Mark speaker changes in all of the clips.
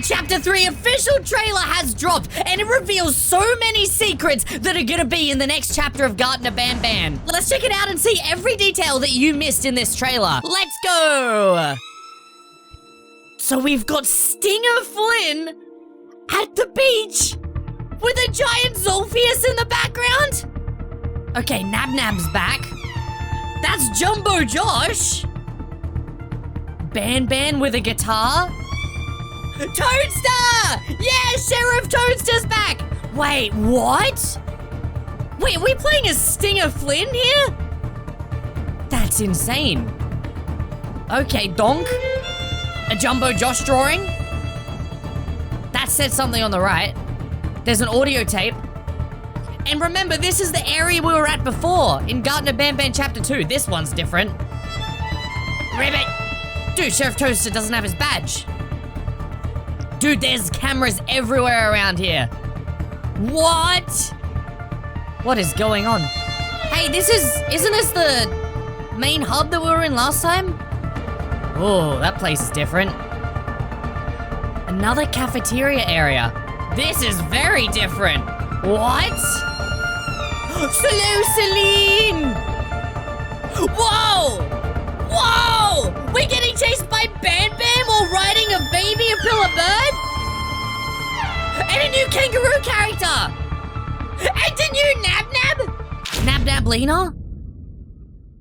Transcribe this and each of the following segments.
Speaker 1: Chapter 3 official trailer has dropped, and it reveals so many secrets that are gonna be in the next chapter of Garten of BanBan. Let's check it out and see every detail that you missed in this trailer. Let's go! So we've got Stinger Flynn at the beach with a giant Zolphius in the background. Okay, Nabnab's back. That's Jumbo Josh. BanBan with a guitar. Toadster! Yeah, Sheriff Toadster's back! Wait, what? Wait, are we playing as Stinger Flynn here? That's insane. Okay, Donk. A Jumbo Josh drawing. That said something on the right. There's an audio tape. And remember, this is the area we were at before in Garten of BanBan Chapter 2. This one's different. Ribbit! Dude, Sheriff Toaster doesn't have his badge. Dude, there's cameras everywhere around here. What? What is going on? Hey, isn't this the main hub that we were in last time? Oh, that place is different. Another cafeteria area. This is very different. What? Hello, Celine! Whoa! Whoa! We're getting chased by BanBan while riding a baby Apilla bird? And a new kangaroo character! And a new Nab Lena?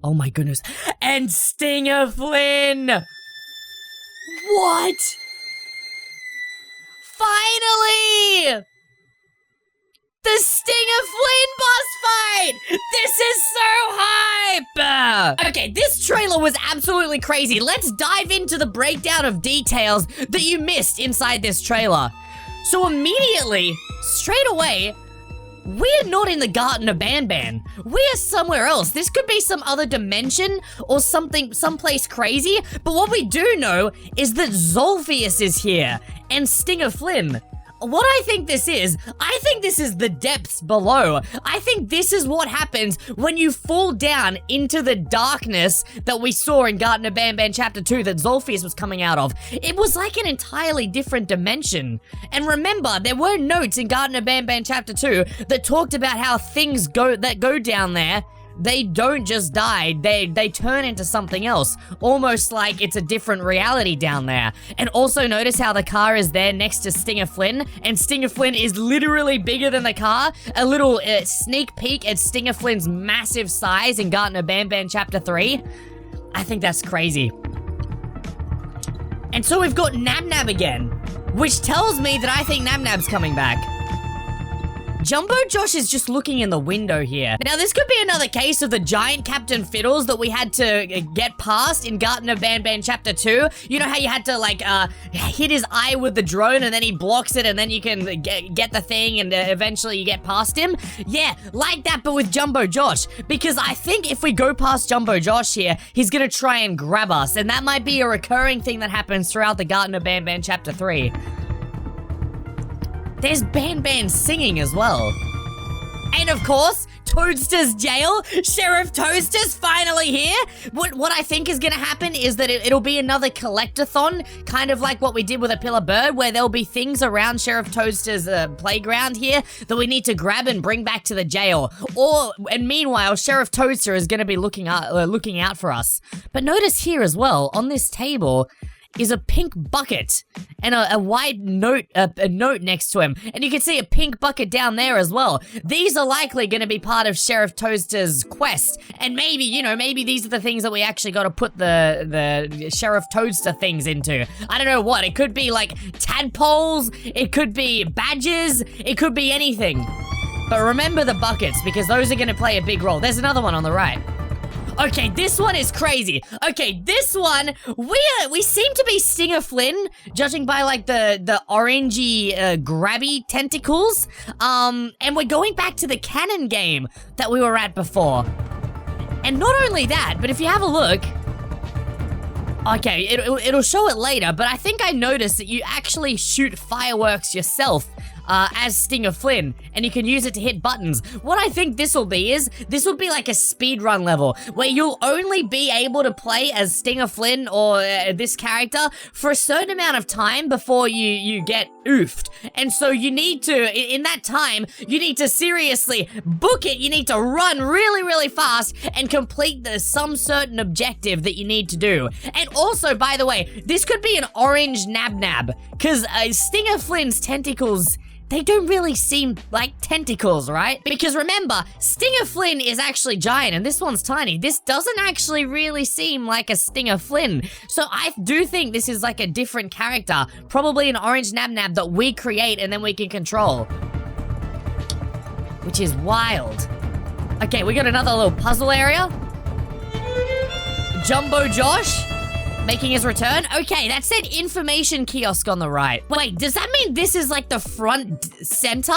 Speaker 1: Oh my goodness. And Stinger Flynn! What? Finally! The Stinger Flynn boss fight! This is so hype! Okay, this trailer was absolutely crazy. Let's dive into the breakdown of details that you missed inside this trailer. So immediately, straight away, we're not in the Garten of BanBan. We're somewhere else. This could be some other dimension or something, someplace crazy. But what we do know is that Zolphius is here and Stinger Flynn. What I think this is the depths below. I think this is what happens when you fall down into the darkness that we saw in Garten of BanBan Chapter 2 that Zolphius was coming out of. It was like an entirely different dimension. And remember, there were notes in Garten of BanBan Chapter 2 that talked about how things go down there. They don't just die, they turn into something else. Almost like it's a different reality down there. And also notice how the car is there next to Stinger Flynn, and Stinger Flynn is literally bigger than the car. A little sneak peek at Stinger Flynn's massive size in Garten of BanBan Chapter 3. I think that's crazy. And so we've got Nab again, which tells me that I think Nab's coming back. Jumbo Josh is just looking in the window here. Now, this could be another case of the giant Captain Fiddles that we had to get past in Garten of BanBan Chapter 2. You know how you had to, like, hit his eye with the drone and then he blocks it and then you can get the thing and eventually you get past him? Yeah, like that, but with Jumbo Josh. Because I think if we go past Jumbo Josh here, he's gonna try and grab us. And that might be a recurring thing that happens throughout the Garten of BanBan Chapter 3. There's BanBan singing as well. And of course, Toadster's jail. Sheriff Toadster's finally here. What I think is gonna happen is that it'll be another collectathon, kind of like what we did with Apilla Bird, where there'll be things around Sheriff Toadster's playground here that we need to grab and bring back to the jail. And meanwhile, Sheriff Toadster is gonna be looking out for us. But notice here as well, on this table, is a pink bucket and a white note, a note next to him. And you can see a pink bucket down there as well. These are likely going to be part of Sheriff Toadster's quest. And maybe, you know, maybe these are the things that we actually got to put the Sheriff Toadster things into. I don't know what. It could be like tadpoles. It could be badges. It could be anything. But remember the buckets, because those are going to play a big role. There's another one on the right. Okay, this one is crazy. Okay, this one, we seem to be Stinger Flynn, judging by like the orangey grabby tentacles. And we're going back to the cannon game that we were at before. And not only that, but if you have a look, okay, it'll show it later, but I think I noticed that you actually shoot fireworks yourself as Stinger Flynn, and you can use it to hit buttons. What I think this will be is, this will be like a speedrun level, where you'll only be able to play as Stinger Flynn or this character for a certain amount of time before you get oofed. And so you need to, in that time, you need to seriously book it. You need to run really, really fast and complete some certain objective that you need to do. And also, by the way, this could be an orange nab-nab, because Stinger Flynn's tentacles, they don't really seem like tentacles, right? Because remember, Stinger Flynn is actually giant and this one's tiny. This doesn't actually really seem like a Stinger Flynn. So I do think this is like a different character, probably an orange nab-nab that we create and then we can control. Which is wild. Okay, we got another little puzzle area. Jumbo Josh making his return. Okay, that said information kiosk on the right. Wait, does that mean this is like the front center?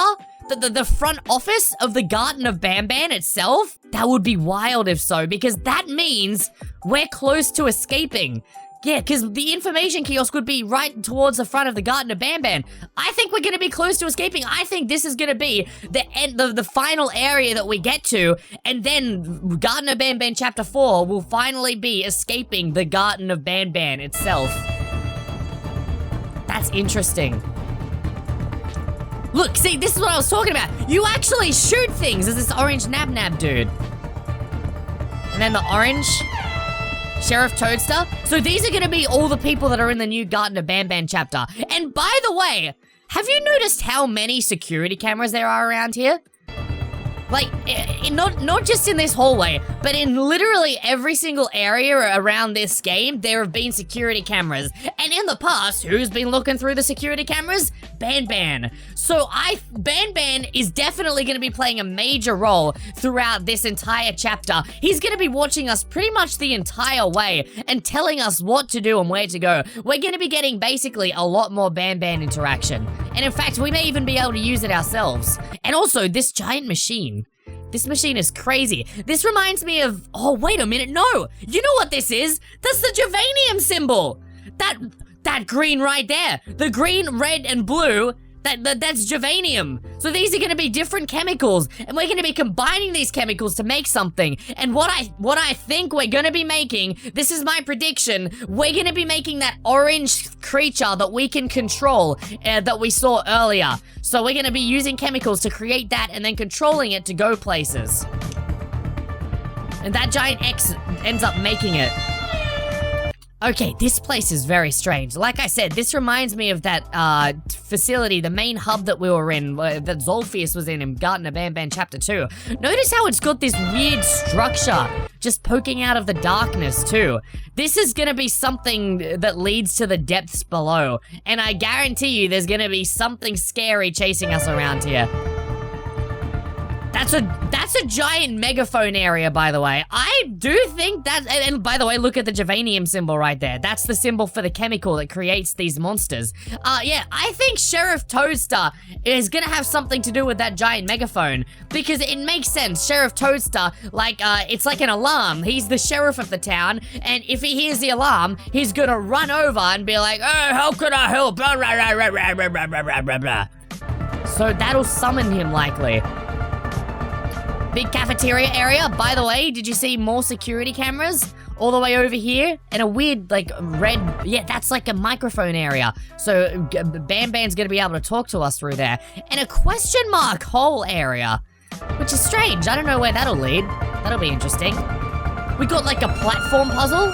Speaker 1: The front office of the Garten of BanBan itself? That would be wild if so, because that means we're close to escaping. Yeah, because the information kiosk would be right towards the front of the Garten of BanBan. I think we're going to be close to escaping. I think this is going to be the end of the final area that we get to, and then Garten of BanBan Chapter 4 will finally be escaping the Garten of BanBan itself. That's interesting. Look, see, this is what I was talking about. You actually shoot things as this orange nab-nab dude. And then the orange Sheriff Toadster. So these are going to be all the people that are in the new Garten of BanBan chapter. And by the way, have you noticed how many security cameras there are around here? Like, not just in this hallway, but in literally every single area around this game, there have been security cameras. And in the past, who's been looking through the security cameras? BanBan. So BanBan is definitely going to be playing a major role throughout this entire chapter. He's going to be watching us pretty much the entire way and telling us what to do and where to go. We're going to be getting basically a lot more BanBan interaction. And in fact, we may even be able to use it ourselves. And also, this giant machine. This machine is crazy. This reminds me of... Oh, wait a minute. No! You know what this is? That's the Javanium symbol! That green right there. The green, red, and blue... That's Javanium. So these are going to be different chemicals, and we're going to be combining these chemicals to make something. And what I think we're going to be making, this is my prediction, we're going to be making that orange creature that we can control that we saw earlier. So we're going to be using chemicals to create that and then controlling it to go places. And that giant X ends up making it. Okay, this place is very strange. Like I said, this reminds me of that facility, the main hub that we were in, that Zolphius was in Garten of BanBan Chapter 2. Notice how it's got this weird structure just poking out of the darkness too. This is gonna be something that leads to the depths below, and I guarantee you there's gonna be something scary chasing us around here. That's a giant megaphone area, by the way. I do think that, and by the way, look at the Javanium symbol right there. That's the symbol for the chemical that creates these monsters. Yeah, I think Sheriff Toadster is gonna have something to do with that giant megaphone, because it makes sense. Sheriff Toadster, like, it's like an alarm. He's the sheriff of the town, and if he hears the alarm, he's gonna run over and be like, "Oh, how could I help?" So that'll summon him, likely. Big cafeteria area. By the way, did you see more security cameras all the way over here? And a weird, like, red... Yeah, that's like a microphone area. So BanBan's gonna be able to talk to us through there. And a question mark hole area, which is strange. I don't know where that'll lead. That'll be interesting. We got, like, a platform puzzle.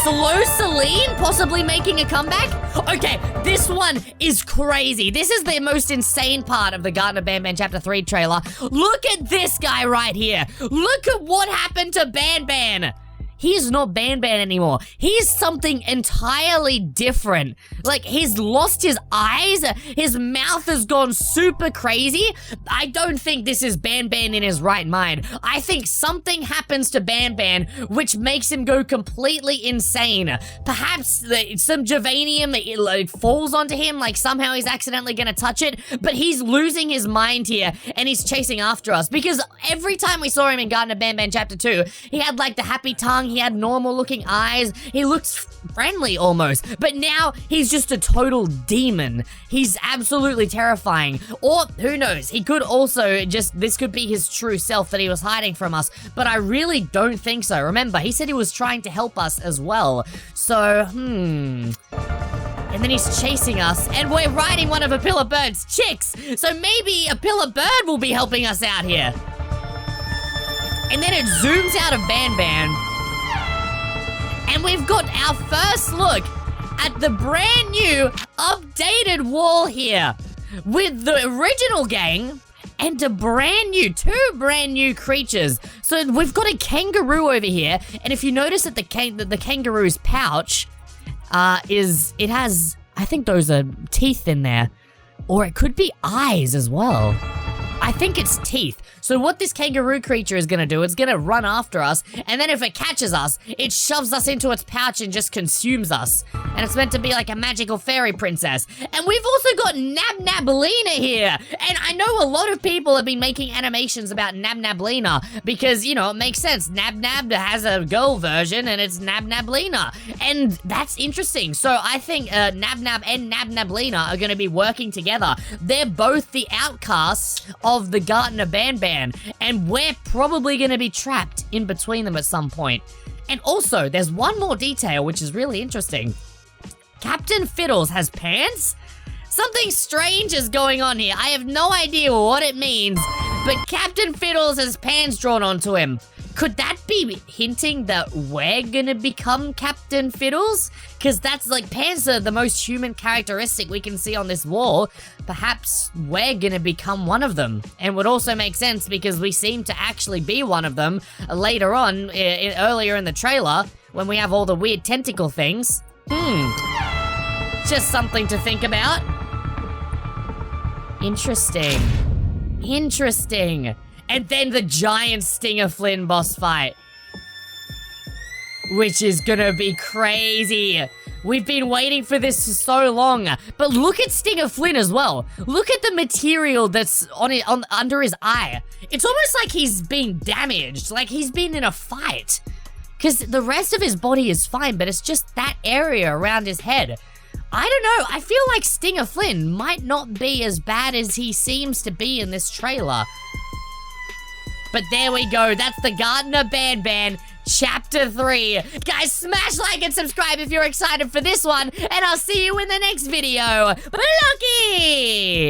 Speaker 1: Slow Celine possibly making a comeback? Okay, this one is crazy. This is the most insane part of the Garten of BanBan Chapter 3 trailer. Look at this guy right here. Look at what happened to BanBan. He is not BanBan anymore. He's something entirely different. Like, he's lost his eyes. His mouth has gone super crazy. I don't think this is BanBan in his right mind. I think something happens to BanBan which makes him go completely insane. Perhaps some Javanium that like, falls onto him, like somehow he's accidentally gonna touch it, but he's losing his mind here and he's chasing after us, because every time we saw him in Garten of BanBan Chapter 2, he had like the happy tongue, He had normal looking eyes. He looks friendly almost. But now he's just a total demon. He's absolutely terrifying. Or who knows? He could also this could be his true self that he was hiding from us. But I really don't think so. Remember, he said he was trying to help us as well. So, And then he's chasing us, and we're riding one of Apilla Bird's chicks. So maybe Apilla Bird will be helping us out here. And then it zooms out of BanBan. And we've got our first look at the brand new updated wall here. With the original gang and two brand new creatures. So we've got a kangaroo over here. And if you notice that the kangaroo's pouch it has, I think those are teeth in there. Or it could be eyes as well. I think it's teeth. So what this kangaroo creature is gonna do, it's gonna run after us, and then if it catches us, it shoves us into its pouch and just consumes us. And it's meant to be like a magical fairy princess. And we've also got Nabnablina here. And I know a lot of people have been making animations about Nabnablina because, you know, it makes sense. Nabnab has a girl version and it's Nabnablina. And that's interesting. So I think Nabnab and Nabnablina are gonna be working together. They're both the outcasts of the Garten of BanBan. And we're probably going to be trapped in between them at some point. And also, there's one more detail which is really interesting. Captain Fiddles has pants? Something strange is going on here. I have no idea what it means, but Captain Fiddles has pants drawn onto him. Could that be hinting that we're gonna become Captain Fiddles? Because that's like, pants are the most human characteristic we can see on this wall. Perhaps we're gonna become one of them. And would also make sense because we seem to actually be one of them later on, earlier in the trailer, when we have all the weird tentacle things. Just something to think about. Interesting. And then the giant Stinger Flynn boss fight. Which is gonna be crazy. We've been waiting for this for so long. But look at Stinger Flynn as well. Look at the material that's under his eye. It's almost like he's been damaged, like he's been in a fight. Because the rest of his body is fine, but it's just that area around his head. I don't know, I feel like Stinger Flynn might not be as bad as he seems to be in this trailer. But there we go, that's the Garten of BanBan, Chapter 3. Guys, smash like and subscribe if you're excited for this one, and I'll see you in the next video. Blocky!